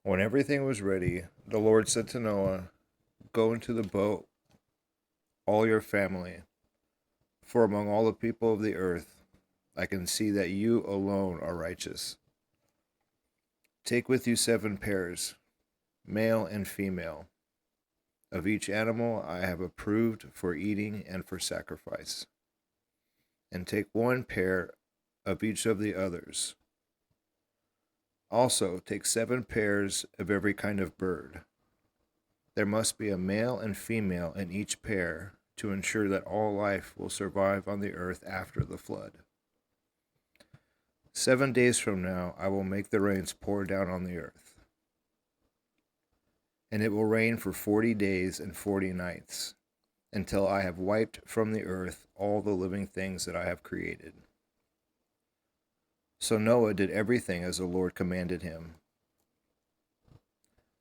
When everything was ready, the Lord said to Noah, "Go into the boat, all your family, for among all the people of the earth, I can see that you alone are righteous. Take with you 7 pairs, male and female, of each animal I have approved for eating and for sacrifice, and take 1 pair of each of the others. Also, take 7 pairs of every kind of bird. There must be a male and female in each pair to ensure that all life will survive on the earth after the flood. 7 days from now, I will make the rains pour down on the earth. And it will rain for 40 days and 40 nights, until I have wiped from the earth all the living things that I have created." So Noah did everything as the Lord commanded him.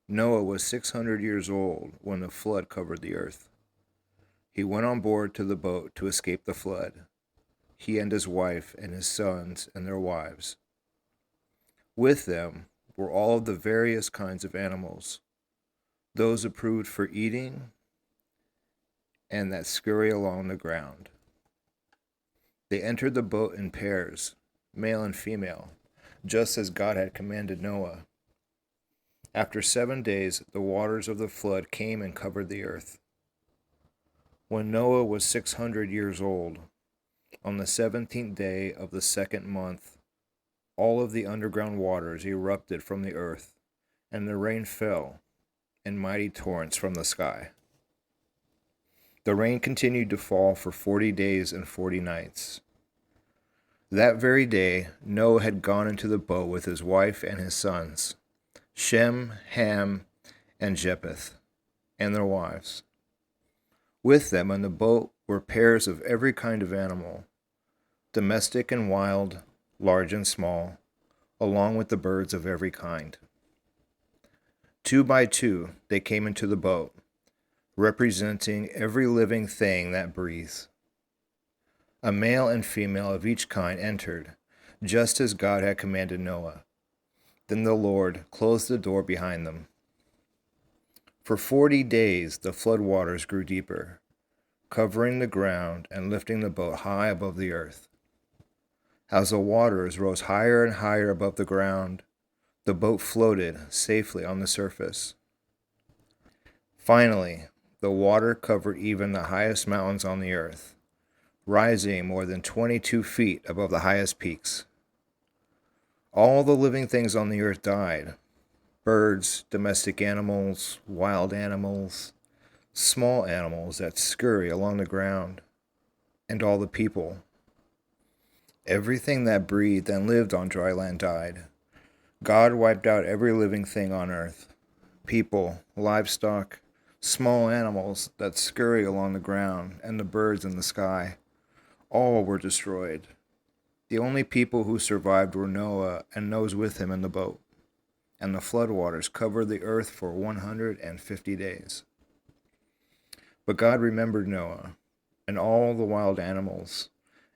Noah was 600 years old when the flood covered the earth. He went on board to the boat to escape the flood, he and his wife and his sons and their wives. With them were all of the various kinds of animals, those approved for eating and that scurry along the ground. They entered the boat in pairs, male and female, just as God had commanded Noah. After 7 days, the waters of the flood came and covered the earth. When Noah was 600 years old, on the 17th day of the second month, all of the underground waters erupted from the earth, and the rain fell in mighty torrents from the sky. The rain continued to fall for 40 days and 40 nights. That very day, Noah had gone into the boat with his wife and his sons, Shem, Ham, and Japheth, and their wives. With them in the boat were pairs of every kind of animal, domestic and wild, large and small, along with the birds of every kind. 2 by 2 they came into the boat, representing every living thing that breathes. A male and female of each kind entered, just as God had commanded Noah. Then the Lord closed the door behind them. For 40 days the flood waters grew deeper, covering the ground and lifting the boat high above the earth. As the waters rose higher and higher above the ground, the boat floated safely on the surface. Finally, the water covered even the highest mountains on the earth, rising more than 22 feet above the highest peaks. All the living things on the earth died: birds, domestic animals, wild animals, small animals that scurry along the ground, and all the people. Everything that breathed and lived on dry land died. God wiped out every living thing on earth: people, livestock, small animals that scurry along the ground, and the birds in the sky. All were destroyed. The only people who survived were Noah and those with him in the boat, and the flood waters covered the earth for 150 days. But God remembered Noah and all the wild animals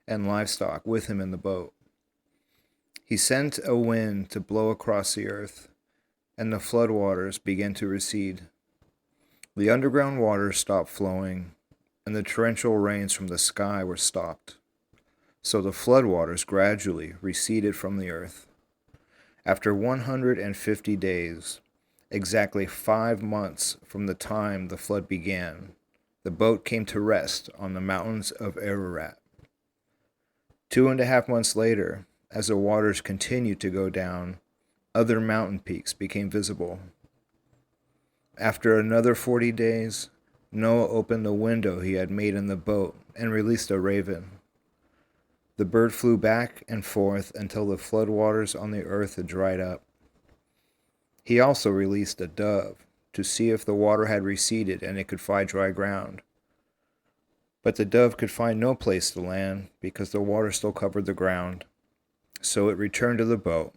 and livestock with him in the boat. He sent a wind to blow across the earth, and the flood waters began to recede. The underground waters stopped flowing, and the torrential rains from the sky were stopped. So the flood waters gradually receded from the earth. After 150 days, exactly 5 months from the time the flood began, the boat came to rest on the mountains of Ararat. 2.5 months later, as the waters continued to go down, other mountain peaks became visible. After another 40 days, Noah opened the window he had made in the boat and released a raven. The bird flew back and forth until the flood waters on the earth had dried up. He also released a dove to see if the water had receded and it could find dry ground. But the dove could find no place to land because the water still covered the ground. So it returned to the boat,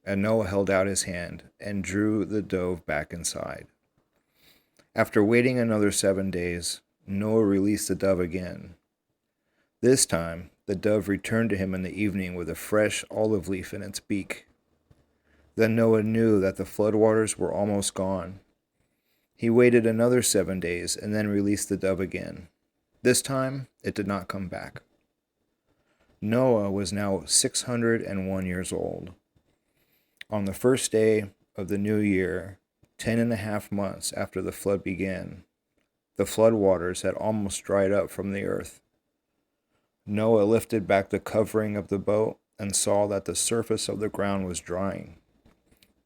and Noah held out his hand and drew the dove back inside. After waiting another 7 days, Noah released the dove again. This time, the dove returned to him in the evening with a fresh olive leaf in its beak. Then Noah knew that the floodwaters were almost gone. He waited another 7 days and then released the dove again. This time, it did not come back. Noah was now 601 years old. On the first day of the new year, 10.5 months after the flood began, the flood waters had almost dried up from the earth. Noah lifted back the covering of the boat and saw that the surface of the ground was drying.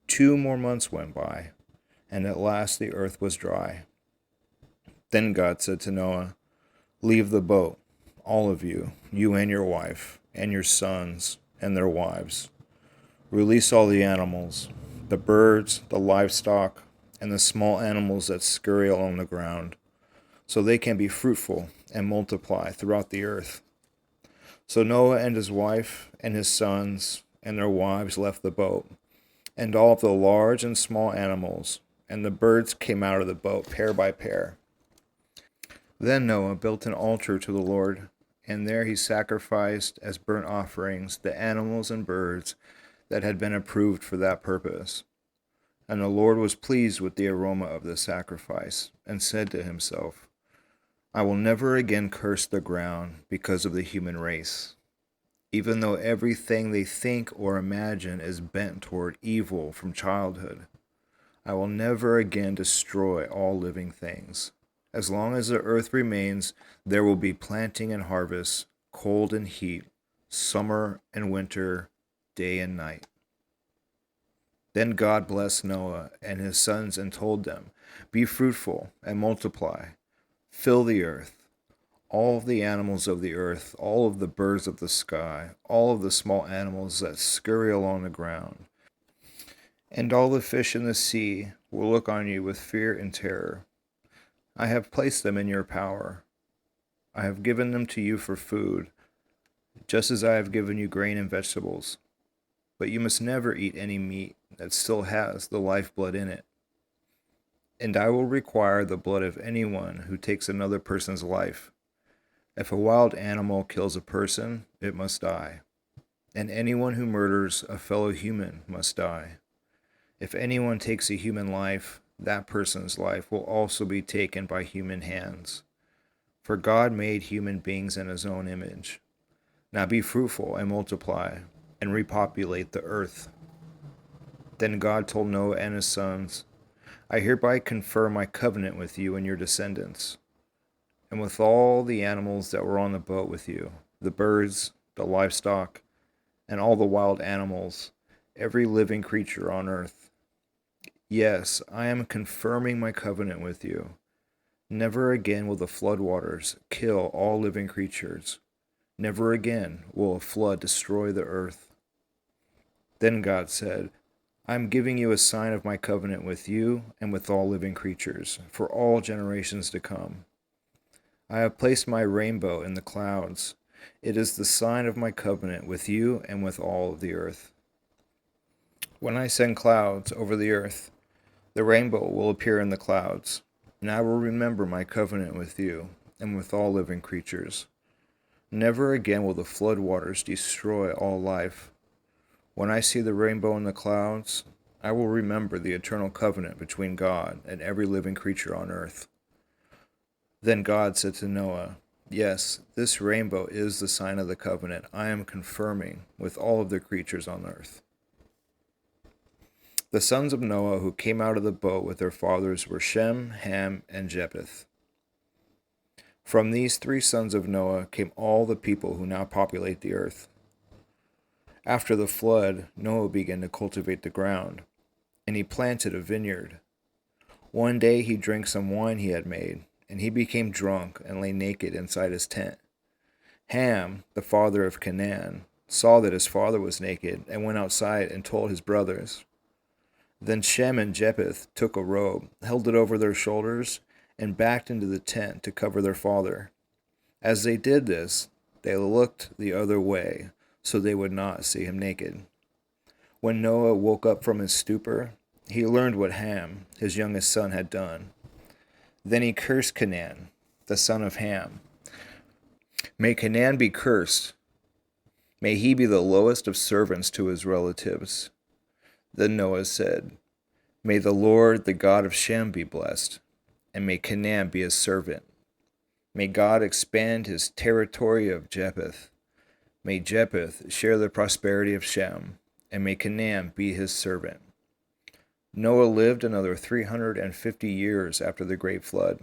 2 more months went by, and at last the earth was dry. Then God said to Noah, "Leave the boat, all of you, you and your wife, and your sons and their wives. Release all the animals, the birds, the livestock, and the small animals that scurry along the ground, so they can be fruitful and multiply throughout the earth." So Noah and his wife and his sons and their wives left the boat, and all of the large and small animals, and the birds came out of the boat pair by pair. Then Noah built an altar to the Lord, and there he sacrificed as burnt offerings the animals and birds that had been approved for that purpose. And the Lord was pleased with the aroma of the sacrifice, and said to himself, "I will never again curse the ground because of the human race, even though everything they think or imagine is bent toward evil from childhood. I will never again destroy all living things. As long as the earth remains, there will be planting and harvest, cold and heat, summer and winter, day and night." Then God blessed Noah and his sons and told them, "Be fruitful and multiply. Fill the earth. All of the animals of the earth, all of the birds of the sky, all of the small animals that scurry along the ground, and all the fish in the sea will look on you with fear and terror. I have placed them in your power. I have given them to you for food, just as I have given you grain and vegetables. But you must never eat any meat that still has the lifeblood in it. And I will require the blood of anyone who takes another person's life. If a wild animal kills a person, it must die. And anyone who murders a fellow human must die. If anyone takes a human life, that person's life will also be taken by human hands. For God made human beings in his own image. Now be fruitful and multiply, and repopulate the earth." Then God told Noah and his sons, "I hereby confirm my covenant with you and your descendants, and with all the animals that were on the boat with you, the birds, the livestock, and all the wild animals, every living creature on earth. Yes, I am confirming my covenant with you. Never again will the floodwaters kill all living creatures. Never again will a flood destroy the earth." Then God said, "I am giving you a sign of my covenant with you and with all living creatures, for all generations to come. I have placed my rainbow in the clouds. It is the sign of my covenant with you and with all of the earth. When I send clouds over the earth, the rainbow will appear in the clouds, and I will remember my covenant with you and with all living creatures. Never again will the flood waters destroy all life. When I see the rainbow in the clouds, I will remember the eternal covenant between God and every living creature on earth." Then God said to Noah, "Yes, this rainbow is the sign of the covenant I am confirming with all of the creatures on earth." The sons of Noah who came out of the boat with their fathers were Shem, Ham, and Japheth. From these 3 sons of Noah came all the people who now populate the earth. After the flood, Noah began to cultivate the ground, and he planted a vineyard. One day he drank some wine he had made, and he became drunk and lay naked inside his tent. Ham, the father of Canaan, saw that his father was naked and went outside and told his brothers. Then Shem and Japheth took a robe, held it over their shoulders, and backed into the tent to cover their father. As they did this, they looked the other way, so they would not see him naked. When Noah woke up from his stupor, he learned what Ham, his youngest son, had done. Then he cursed Canaan, the son of Ham. "May Canaan be cursed. May he be the lowest of servants to his relatives. Then Noah said, May the Lord, the God of Shem, be blessed, and may Canaan be his servant. May God expand his territory of Japheth. May Japheth share the prosperity of Shem, and may Canaan be his servant. Noah lived another 350 years after the great flood.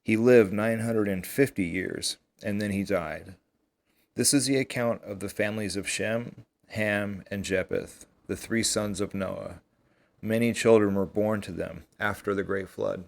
He lived 950 years, and then he died. This is the account of the families of Shem, Ham, and Japheth, the three sons of Noah. Many children were born to them after the great flood.